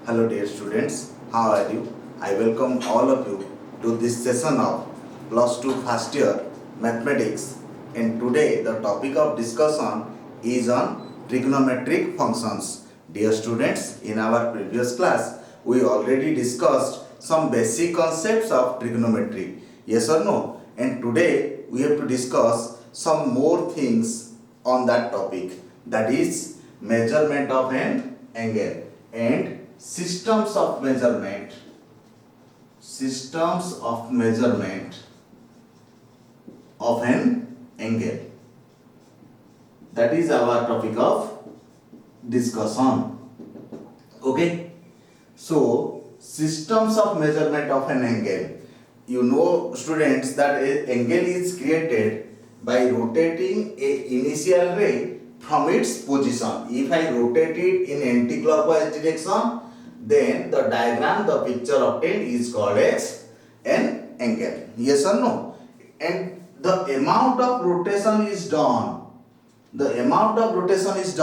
Hello dear students, how are you? I welcome all of you to this session of plus 2 first year mathematics, and today the topic of discussion is on trigonometric functions. Dear students, in our previous class we already discussed some basic concepts of trigonometry, yes or no? And today we have to discuss some more things on that topic, that is measurement of an angle and systems of measurement of an angle. That is our topic of discussion. Okay, so systems of measurement of an angle. You know students that an angle is created by rotating a initial ray from its position. If I rotate it in anti-clockwise direction, then the diagram, the picture obtained is called as an angle. Yes or no? And the amount of rotation is done. The amount of rotation is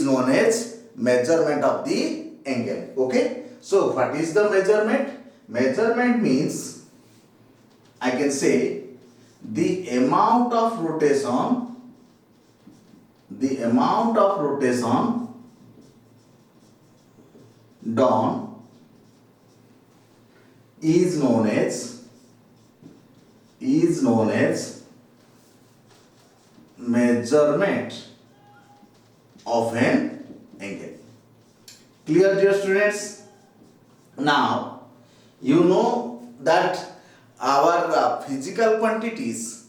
known as measurement of the angle. Okay? So what is the measurement? Measurement means I can say the amount of rotation done is known as measurement of an angle. Clear, dear students? Now you know that our physical quantities,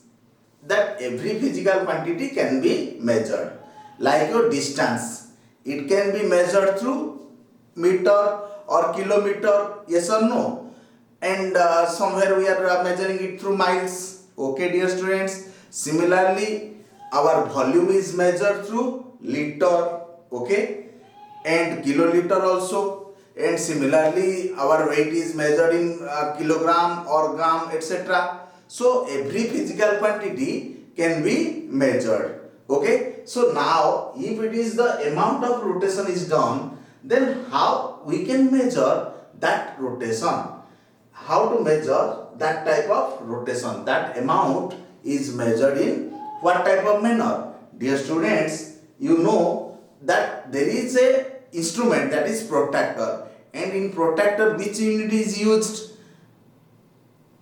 that every physical quantity can be measured, like your distance. It can be measured through meter or kilometer, yes or no? And somewhere we are measuring it through miles. Okay, dear students? Similarly, our volume is measured through liter, okay, and kiloliter also. And similarly, our weight is measured in kilogram or gram, etc. So every physical quantity can be measured. Okay. So now, if it is the amount of rotation is done, then how we can measure that rotation? How to measure that type of rotation? That amount is measured in what type of manner? Dear students, you know that there is a instrument, that is protractor, and in protractor which unit is used?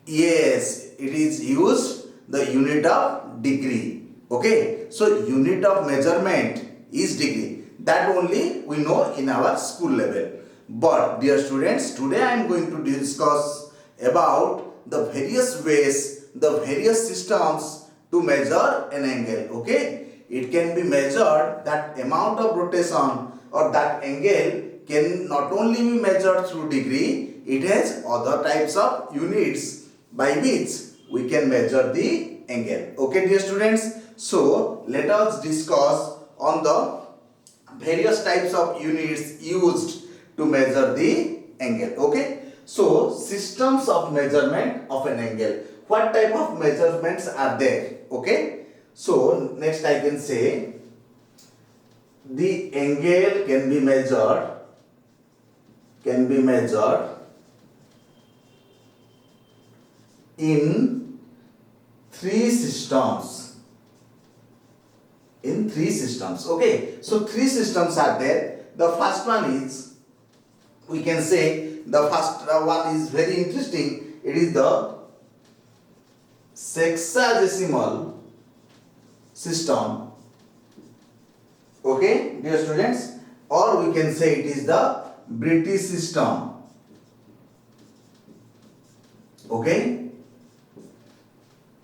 Yes, it is used the unit of degree. Okay, so unit of measurement is degree. That only we know in our school level. But dear students, today I am going to discuss about the various ways, the various systems to measure an angle. Okay, it can be measured, that amount of rotation or that angle can not only be measured through degree, it has other types of units by which we can measure the angle. Okay, dear students, so let us discuss on the various types of units used to measure the angle. Okay, so systems of measurement of an angle. What type of measurements are there? Okay, so next I can say the angle can be measured in three systems. Okay, so three systems are there. The first one is, we can say, the first one is very interesting. It is the sexagesimal system. Okay, dear students, or we can say it is the British system. Okay,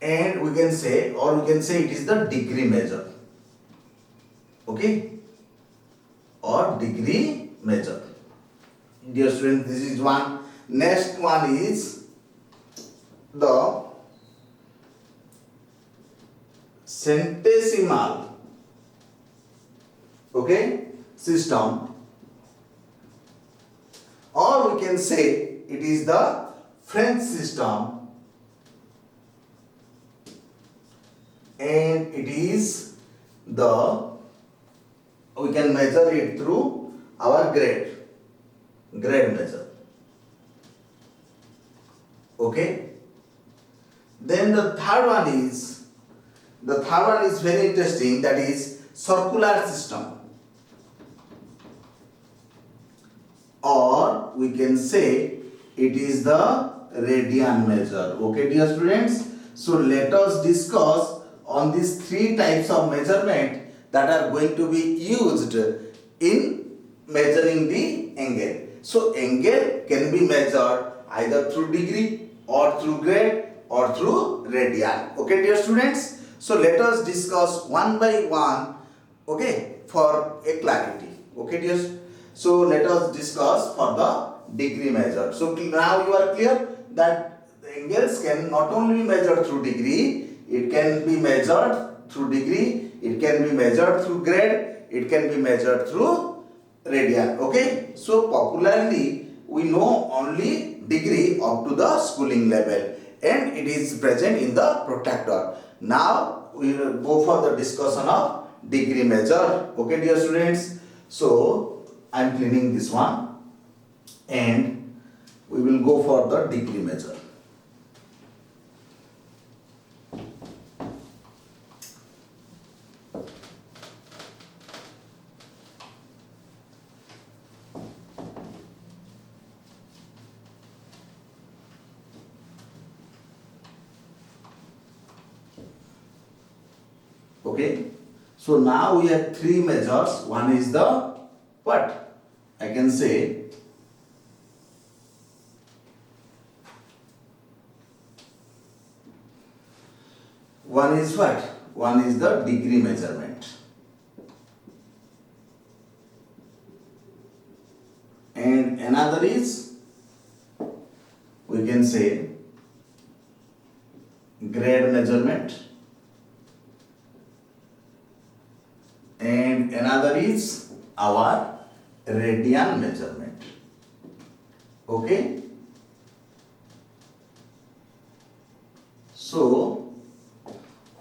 and we can say, or we can say it is the degree measure. Okay, or degree measure. Dear students, this is one. Next one is the centesimal, okay, system, or we can say it is the French system, and it is the, we can measure it through our grade. grade measure. Okay. Then the third one is very interesting, that is circular system, or we can say it is the radian measure. Okay, dear students. So let us discuss on these three types of measurement that are going to be used in measuring the angle. So angle can be measured either through degree or through grade or through radian. Okay, dear students. So let us discuss one by one, okay, for a clarity. Okay, dear. So let us discuss for the degree measure. So now you are clear that the angles can not only be measured through degree, it can be measured through degree, it can be measured through grade, it can be measured through radian. Okay. So popularly we know only degree up to the schooling level, and it is present in the protractor. Now we will go for the discussion of degree measure. Okay, dear students. So I am cleaning this one and we will go for the degree measure. Okay, so now we have three measures. One is the what? I can say one is what? One is the degree measurement, and another is, we can say, grade measurement, and another is our radian measurement. Okay. So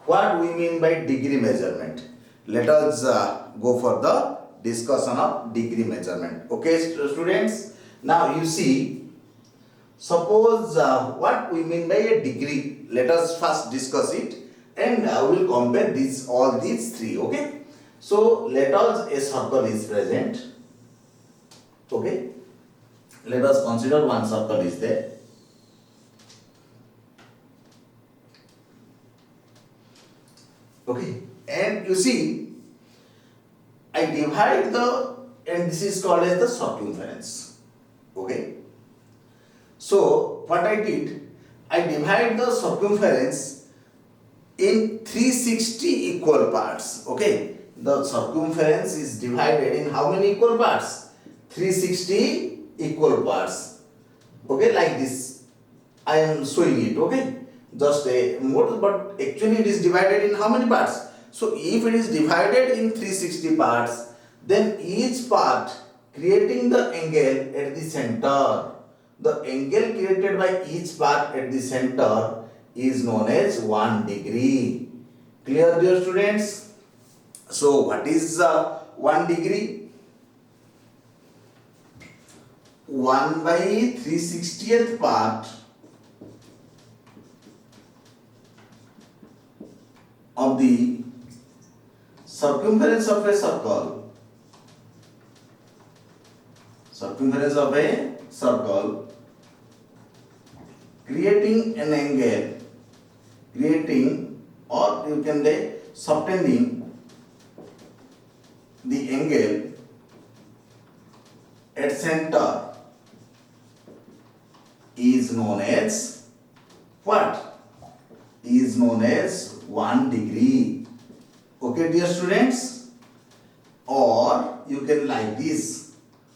what we mean by degree measurement? Let us go for the discussion of degree measurement. Okay, students. Now you see, suppose what we mean by a degree. Let us first discuss it, and I will compare all these three. Okay. So let us, a circle is present. Okay. Let us consider one circle is there. Okay. And you see, I divide and this is called as the circumference. Okay. So what I did, I divide the circumference in 360 equal parts. Okay. The circumference is divided in how many equal parts? 360 equal parts. Okay, like this. I am showing it. Okay. Just a model, but actually it is divided in how many parts? So if it is divided in 360 parts, then each part creating the angle at the center. The angle created by each part at the center is known as 1 degree. Clear, dear students? So what is 1 degree? 1 by 360th part of the circumference of a circle. Circumference of a circle creating an angle, or you can say subtending the angle at center is known as what? Is known as 1 degree. Okay, dear students? Or you can like this,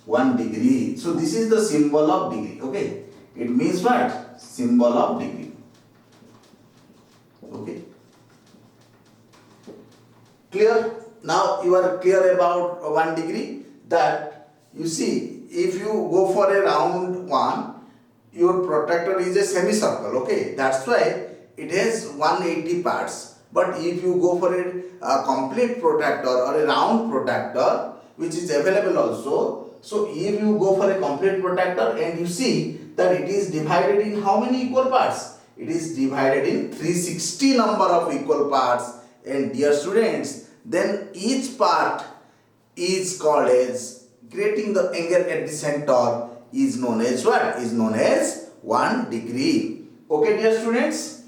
1 degree. So this is the symbol of degree. Okay, it means what? Symbol of degree. Okay, clear? Now you are clear about 1 degree, that you see, if you go for a round one, your protractor is a semicircle. Okay, that's why it has 180 parts. But if you go for a complete protractor or a round protractor, which is available also, So if you go for a complete protractor and you see that it is divided in how many equal parts? It is divided in 360 number of equal parts. And dear students, then each part is called as, creating the angle at the center is known as what? Is known as 1 degree. Okay dear students.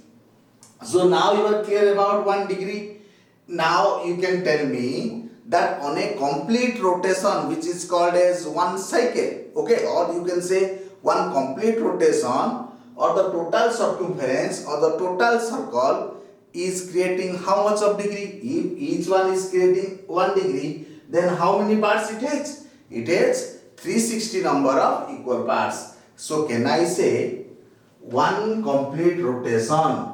So now you are clear about 1 degree. Now you can tell me that on a complete rotation, which is called as 1 cycle, okay, or you can say 1 complete rotation, or the total circumference or the total circle is creating how much of degree? If each one is creating 1 degree, then how many parts it has? It has 360 number of equal parts. So can I say 1 complete rotation,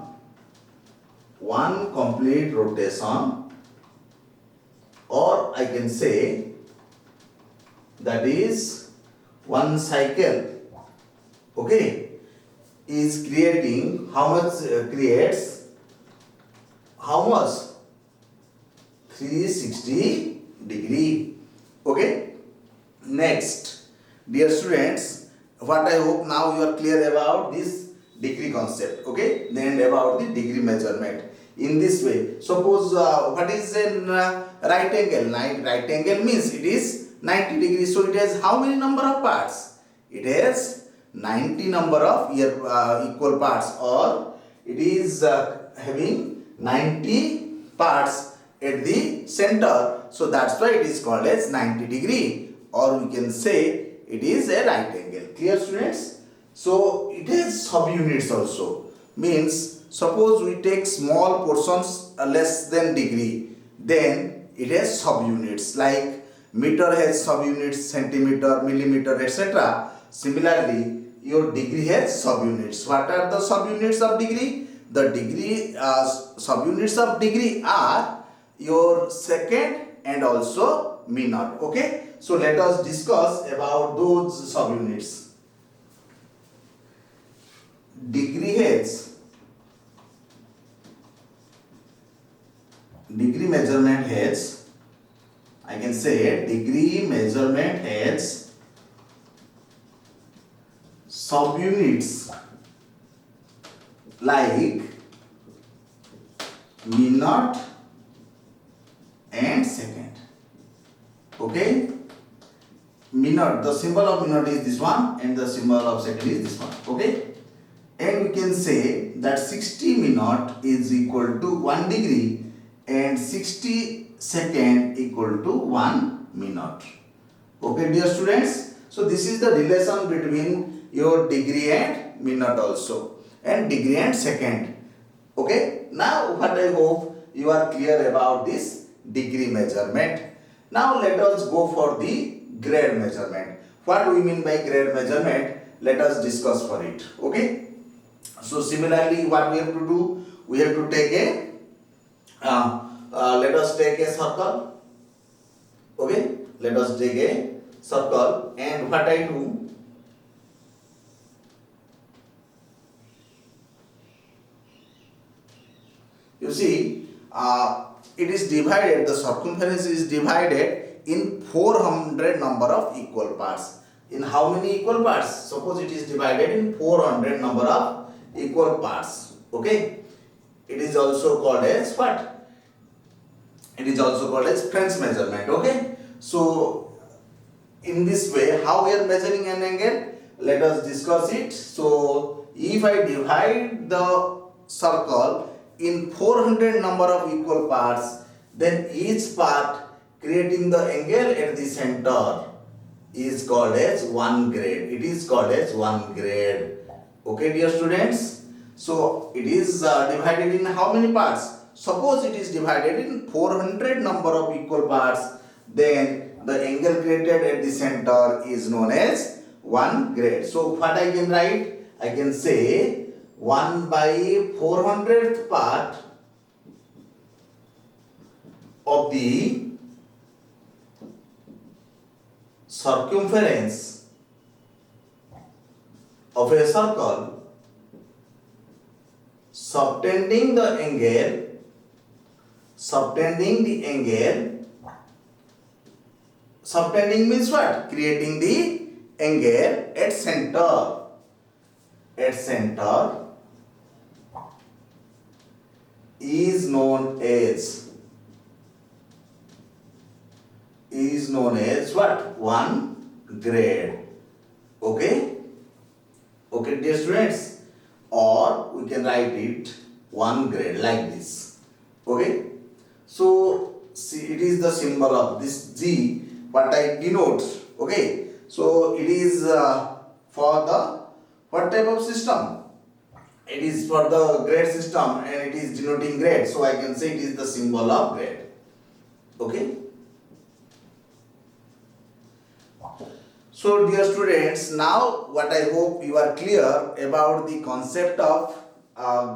1 complete rotation, or I can say that is 1 cycle, okay, is creating how much? Creates how much? 360 degree. Okay. Next, dear students, what I hope now you are clear about this degree concept. Okay. Then about the degree measurement. In this way, suppose what is a right angle? Right angle means it is 90 degrees. So it has how many number of parts? It has 90 number of equal parts, or it is having 90 parts at the center. So that's why it is called as 90 degree, or we can say it is a right angle. Clear students? So it has subunits also. Means suppose we take small portions less than degree, then it has subunits, like meter has subunits, centimeter, millimeter, etc. Similarly, your degree has subunits. What are the subunits of degree? The degree subunits of degree are your second and also minute. Okay. So let us discuss about those subunits. Degree measurement has, I can say degree measurement has subunits like minute and second. Okay. Minute, the symbol of minute is this one, and the symbol of second is this one. Okay. And we can say that 60 minute is equal to 1 degree and 60 second equal to 1 minute. Okay dear students. So this is the relation between your degree and minute also, and degree and second. Okay. Now what I hope you are clear about this degree measurement. Now let us go for the grade measurement. What do we mean by grade measurement? Let us discuss for it. Okay. So similarly, what we have to do? We have to take a let us take a circle. Okay. Let us take a circle, and what I do? You see, it is divided. The circumference is divided in 400 number of equal parts. In how many equal parts? Suppose it is divided in 400 number of equal parts. Okay. It is also called as what? It is also called as French measurement. Okay. So in this way, how we are measuring an angle? Let us discuss it. So if I divide the circle in 400 number of equal parts, then each part creating the angle at the center is called as 1 grade. It is called as 1 grade. Okay dear students. So it is divided in how many parts? Suppose it is divided in 400 number of equal parts, then the angle created at the center is known as 1 grade. So what I can write? I can say 1 by 400th part of the circumference of a circle subtending the angle subtending means what? Creating the angle at center. At center is known as what? 1 grade. Okay? Okay, dear students. Or we can write it 1 grade like this. Okay? So see, it is the symbol of this G what I denote. Okay? So it is for the what type of system? It is for the grade system and it is denoting grade. So I can say it is the symbol of grade. Okay? So dear students, now what I hope you are clear about the concept of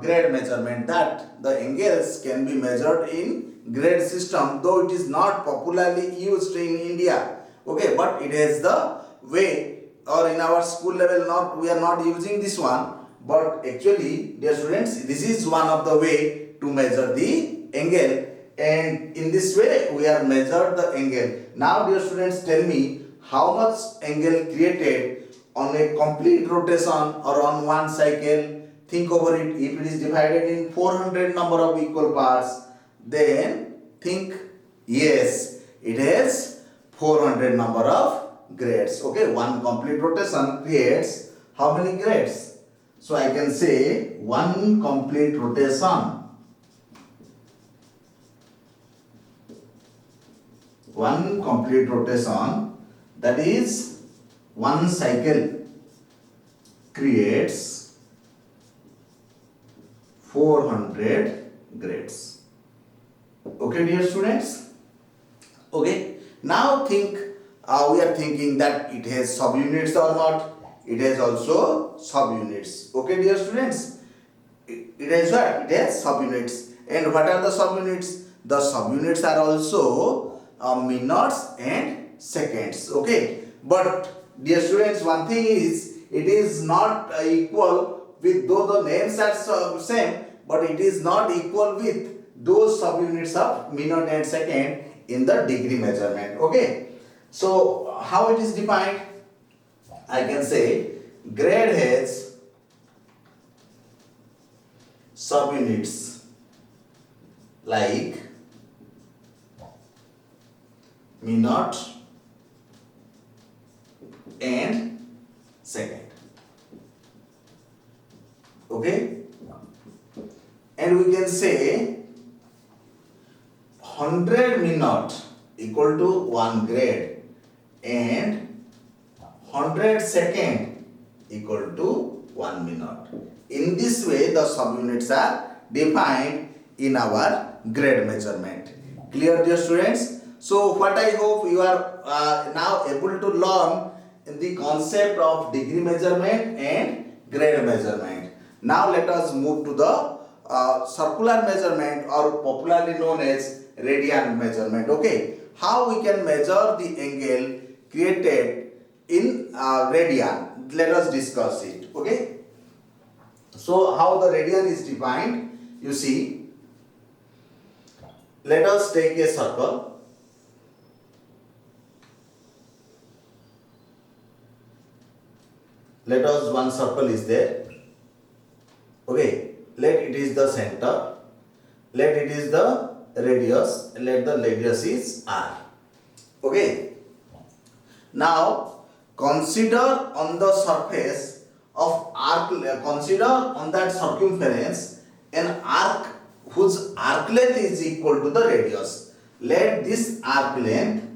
grade measurement, that the angles can be measured in grade system, though it is not popularly used in India. Okay, but it has the way, or in our school level we are not using this one, but actually dear students, this is one of the way to measure the angle, and in this way we are measured the angle. Now dear students, tell me how much angle created on a complete rotation or on one cycle. Think over it. If it is divided in 400 number of equal parts, then think, yes, it has 400 number of grades. Okay, one complete rotation creates how many grades? So I can say one complete rotation. One complete rotation, that is one cycle, creates 400 grades. Okay, dear students? Okay, now think, we are thinking that it has subunits or not. It has also subunits. Okay, dear students? It has what? It has subunits. And what are the subunits? The subunits are also minutes and seconds. Okay, but dear students, one thing is, it is not equal with, though the names are same, but it is not equal with those subunits of minute and second in the degree measurement. Okay, so how it is defined? I can say grade has subunits like minute and second. Okay, and we can say 100 minute equal to 1 grade and 100 second equal to 1 minute. In this way, the subunits are defined in our grade measurement. Clear, dear students? So what I hope you are now able to learn the concept of degree measurement and grade measurement. Now let us move to the circular measurement, or popularly known as radian measurement. Okay, how we can measure the angle created in radian? Let us discuss it. Okay, so how the radian is defined? You see, let us take a circle. Let us, one circle is there. Okay, let it is the center, let it is the radius, let the radius is r. Okay, now consider on the surface of arc, consider on that circumference an arc whose arc length is equal to the radius. Let this arc length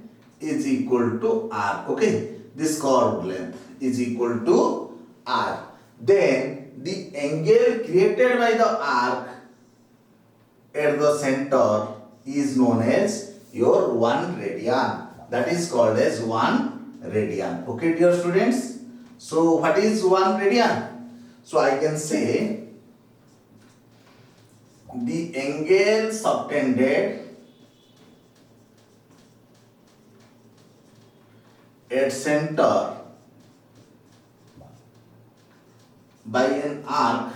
is equal to r. Okay, this curved length is equal to r. Then the angle created by the arc at the center is known as your 1 radian. That is called as 1 radian. Okay, dear students? So what is 1 radian? So I can say the angle subtended at center by an arc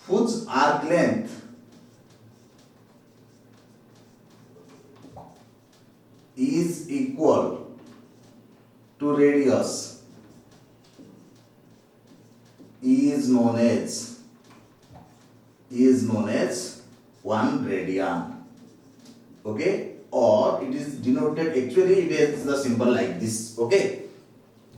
whose arc length is equal to radius is known as 1 radian. Okay, or it is denoted, actually it is the symbol like this. Okay,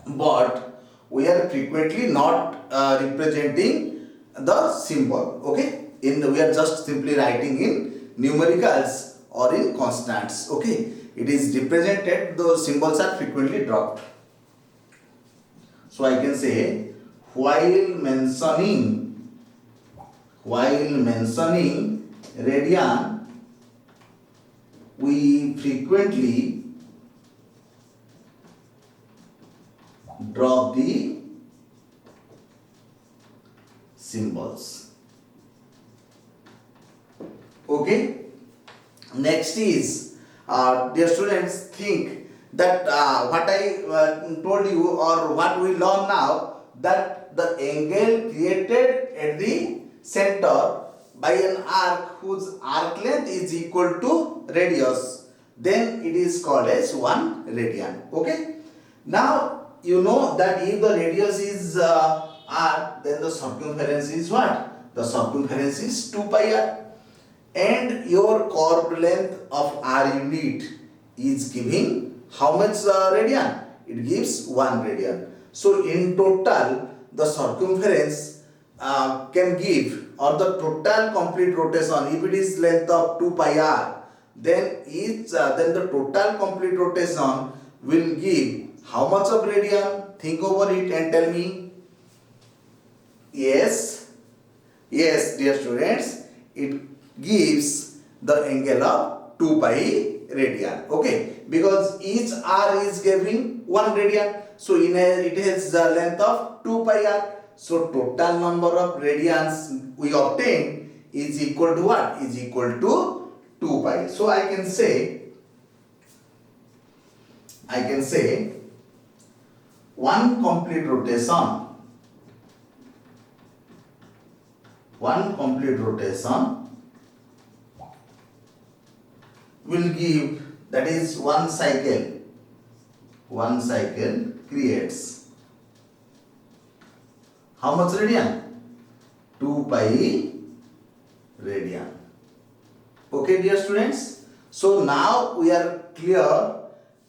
but we are frequently not representing the symbol. Okay, we are just simply writing in numericals or in constants. Okay, it is represented, those symbols are frequently dropped. So I can say, while mentioning radian, we frequently drop the symbols. Okay, next is, dear students, think that what I told you, or what we learn now, that the angle created at the center by an arc whose arc length is equal to radius, then it is called as 1 radian. Okay, now you know that if the radius is r, then the circumference is what? The circumference is 2 pi r, and your curved length of r unit is giving how much radian? It gives 1 radian. So in total, the circumference can give, or the total complete rotation, if it is length of 2 pi r, then the total complete rotation will give how much of radian? Think over it and tell me. Yes, dear students, it gives the angle of 2 pi radian. Okay, because each r is giving 1 radian, so it has the length of 2 pi r. So total number of radians we obtain is equal to what? Is equal to 2 pi. So I can say one complete rotation will give, that is one cycle creates how much radian? 2 pi radian. Okay, dear students, so now we are clear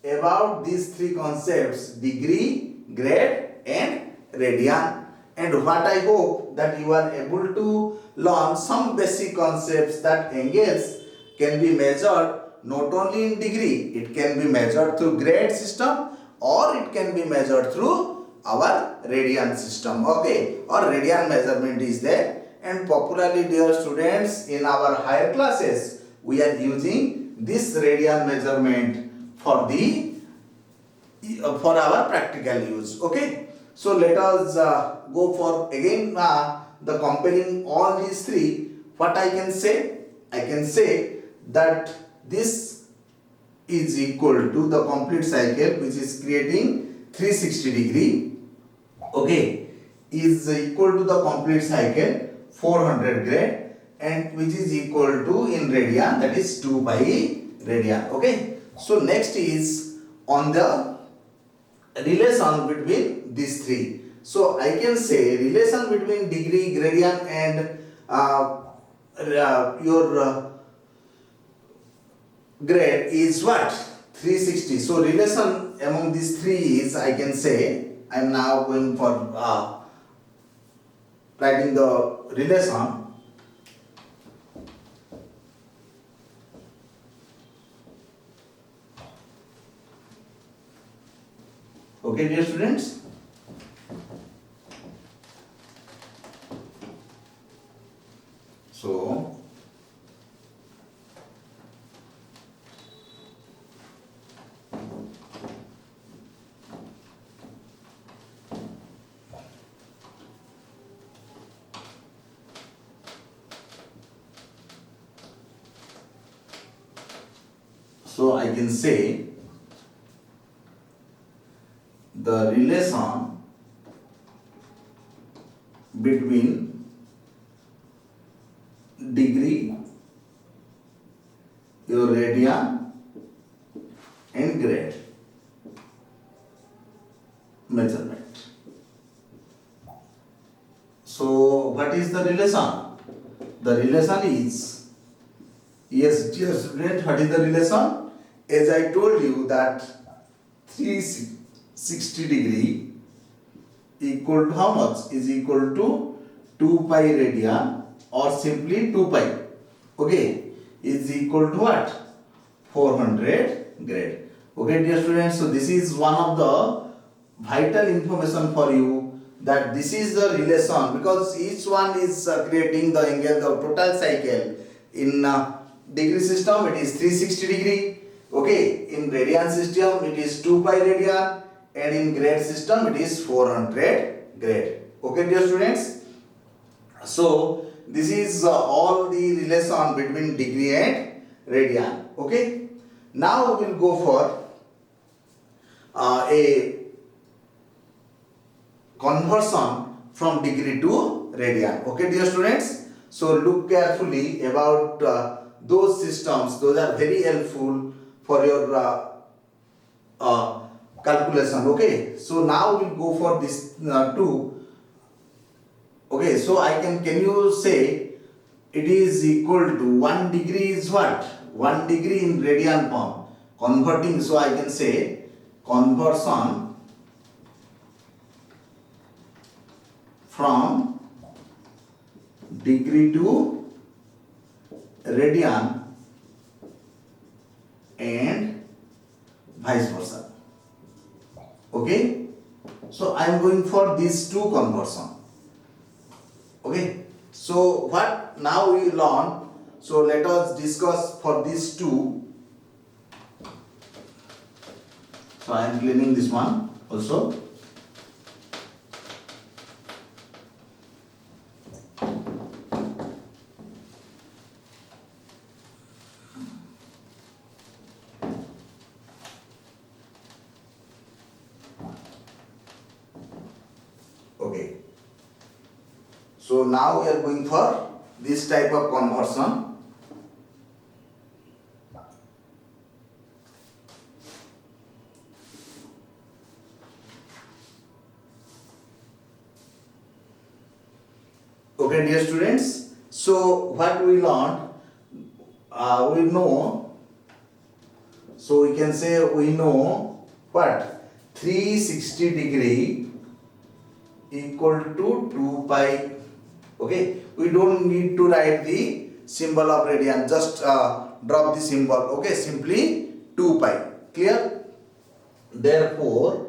about these three concepts: degree, grade and radian. And what I hope that you are able to learn some basic concepts, that angles can be measured not only in degree, it can be measured through grade system, or it can be measured through our radian system. Okay, or radian measurement is there. And popularly, dear students, in our higher classes we are using this radian measurement for our practical use. Okay, so let us go for again the comparing all these three. What I can say? I can say that this is equal to the complete cycle, which is creating 360 degree. Okay, is equal to the complete cycle 400 grade, and which is equal to in radian, that is 2 pi radian. Okay, so next is on the relation between these three. So I can say relation between degree, gradient and your grade is what? 360. So relation among these three is, I can say, I am now going for writing the relation. Okay, dear students. So I can say the relation between degree, your radian and measurement. So what is the relation? The relation is, yes dear student, what is the relation? As I told you that 360 degree equal to how much? Is equal to 2 pi radian, or simply 2 pi, okay, is equal to what? 400 grade. Okay dear students, so this is one of the vital information for you, that this is the relation, because each one is creating the angle, the total cycle. In degree system it is 360 degree, okay, in radian system it is 2 pi radian, and in grade system it is 400 grade. Okay dear students, so this is all the relation between degree and radian. Okay, now we will go for a conversion from degree to radian. Okay dear students, so look carefully about those systems. Those are very helpful for your calculation. Okay, so now we'll go for this two. Okay, so can you say it is equal to 1 degree is what? 1 degree in radian form. Converting, so I can say conversion from degree to radian and vice versa. Okay, so I am going for these two conversion. Okay, so what now we learn, so let us discuss for these two. So I am cleaning this one also. Okay, so now we are going for this type of conversion. Okay dear students, so what we learned, we know, so we can say we know what? 360 degree equal to 2 pi. Okay, we don't need to write the symbol of radian, just drop the symbol. Okay, simply 2 pi. Clear? Therefore,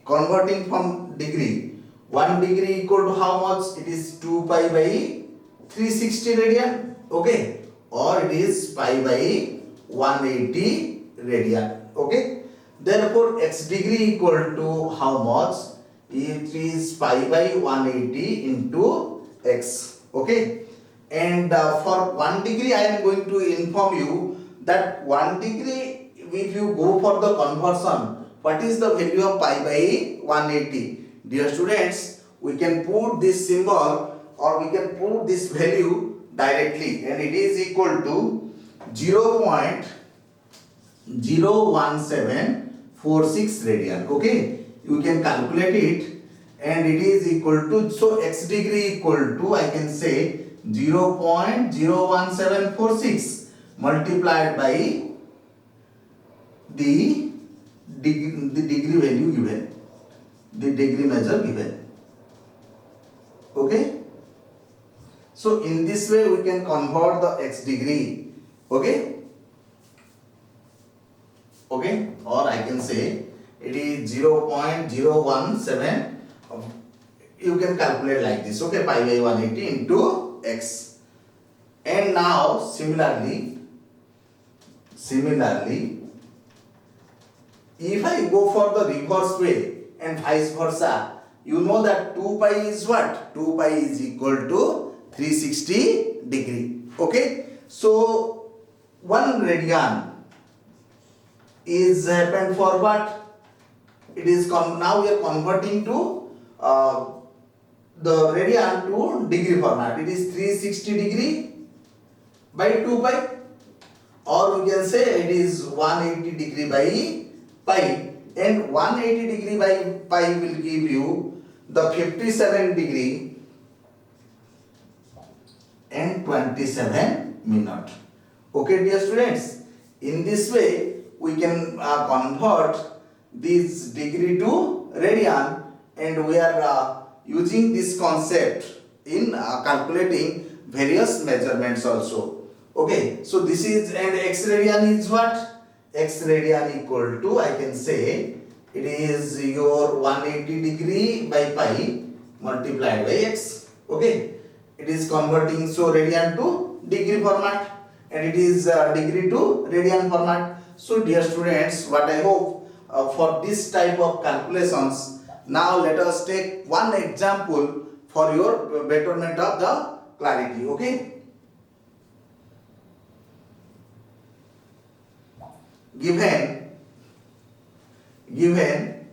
converting from degree, 1 degree equal to how much? It is 2 pi by 360 radian. Okay, or it is pi by 180 radian. Okay, therefore x degree equal to how much? It is pi by 180 into x. Okay, and for 1 degree I am going to inform you that 1 degree, if you go for the conversion, what is the value of pi by 180? Dear students, we can put this symbol or we can put this value directly, and it is equal to 0.01746 radian. Okay, you can calculate it, and it is equal to, so x degree equal to, I can say 0.01746 multiplied by the degree value given, the degree measure given. Okay, so in this way we can convert the x degree. Okay, okay, or I can say it is 0.017, you can calculate like this. Okay, pi by 180 into x. And now similarly, if I go for the reverse way and vice versa, you know that 2 pi is what? 2 pi is equal to 360 degree. Okay, so 1 radian is happened for what? It is now we are converting to the radian to degree format. It is 360 degree by 2 pi, or we can say it is 180 degree by pi. and 180 degree by pi will give you the 57 degree and 27 minutes. Okay, dear students, in this way we can convert this degree to radian, and we are using this concept in calculating various measurements also. Okay, so this is, and x radian is what? X radian equal to, I can say, it is your 180 degree by pi multiplied by x. Okay, it is converting so radian to degree format, and it is degree to radian format. So dear students, what I hope for this type of calculations, now let us take one example for your betterment of the clarity. Okay, given,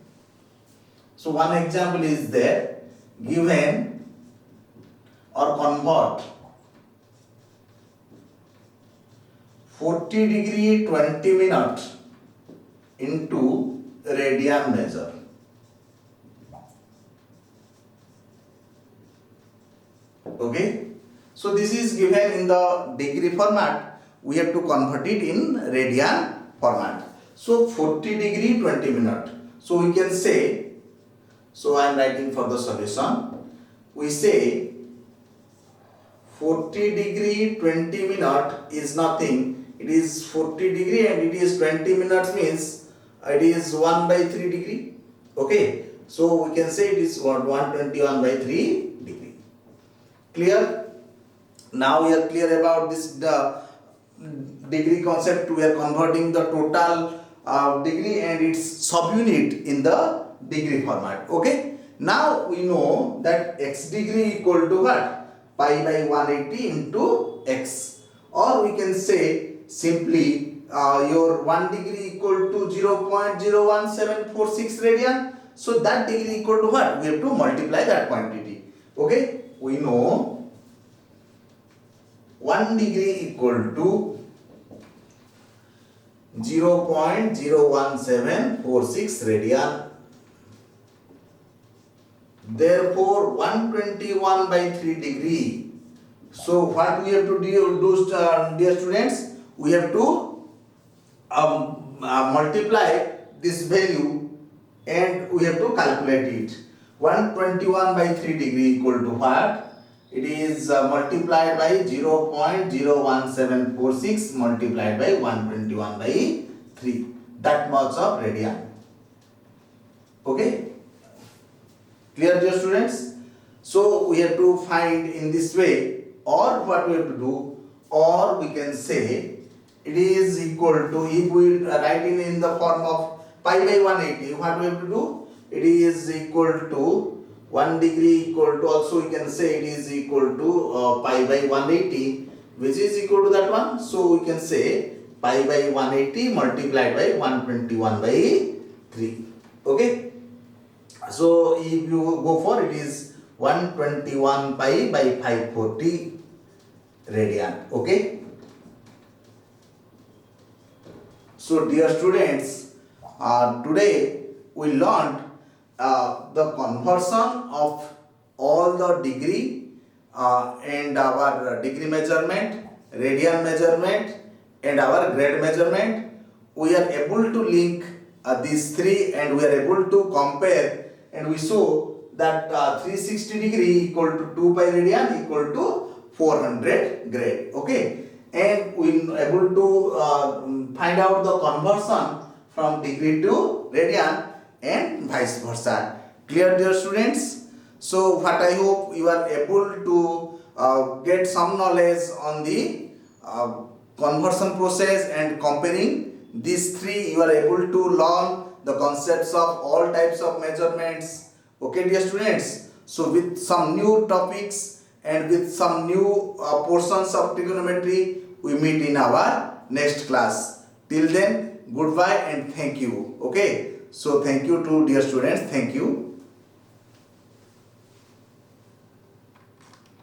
so one example is there, given or convert 40 degree 20 minutes into radian measure. Okay, so this is given in the degree format, we have to convert it in radian format. So 40 degree 20 minutes. So we can say, so I am writing for the solution. We say 40 degree 20 minutes is nothing. It is 40 degree and it is 20 minutes means it is 1 by 3 degree. Okay, so we can say it is 121 by 3 degree. Clear? Now we are clear about this degree concept. We are converting the total degree and its subunit in the degree format. Okay, now we know that x degree equal to what? Pi by 180 into x, or we can say simply your 1 degree equal to 0.01746 radian. So that degree equal to what? We have to multiply that quantity. Okay, we know 1 degree equal to 0.01746 radian. Therefore 121 by 3 degree. So what we have to do, dear students, we have to multiply this value and we have to calculate it. 121 by 3 degree equal to what? It is multiplied by 0.01746 multiplied by 121 by 3. That much of radian. Okay? Clear, dear students? So we have to find in this way, or what we have to do, or we can say it is equal to, if we write in the form of pi by 180, what we have to do? It is equal to 1 degree equal to, also we can say it is equal to pi by 180, which is equal to that one. So we can say pi by 180 multiplied by 121 by 3. Okay, so if you go for, it is 121 pi by 540 radian. Okay, so dear students, today we learned the conversion of all the degree and our degree measurement, radian measurement and our grade measurement. We are able to link these three and we are able to compare, and we show that 360 degree equal to 2 pi radian equal to 400 grade. Okay, and we are able to find out the conversion from degree to radian and vice versa. Clear, dear students? So what I hope you are able to get some knowledge on the conversion process and comparing these three. You are able to learn the concepts of all types of measurements. Okay, dear students? So with some new topics and with some new portions of trigonometry, we meet in our next class. Till then, goodbye and thank you. Okay, so thank you to dear students. Thank you.